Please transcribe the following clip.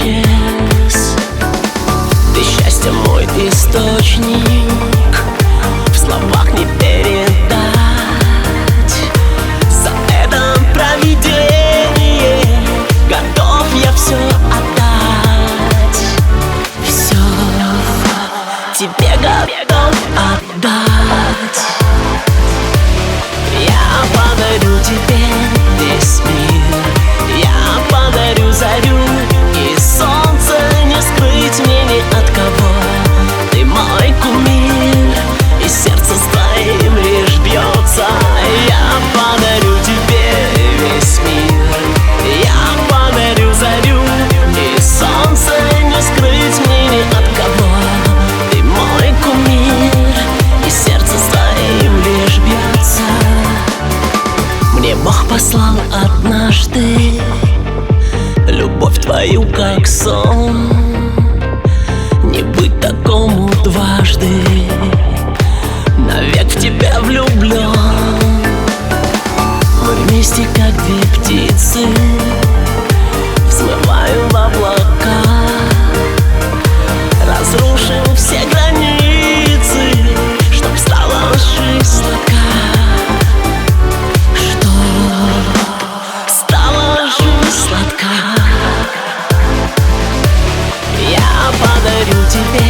небес. Ты счастье мой источник, в словах не передать. За это провидение готов я все отдать. Все тебе готов отдать. Я подарю тебе весь мир, я подарю зарю, и солнце не скрыть мне ни от кого. Ты мой кумир, и сердце с твоим лишь бьется. Я подарю тебе весь мир, я подарю зарю, и солнце не скрыть мне ни от кого. Ты мой кумир, и сердце с твоим лишь бьется. Мне Бог послал однажды любовь твою как сон. Не быть такому дважды, навек в тебя влюблен. Мы вместе как две птицы взмываем в облака, разрушим все границы, чтоб стала жизнь сладка. Сладка. Я подарю тебе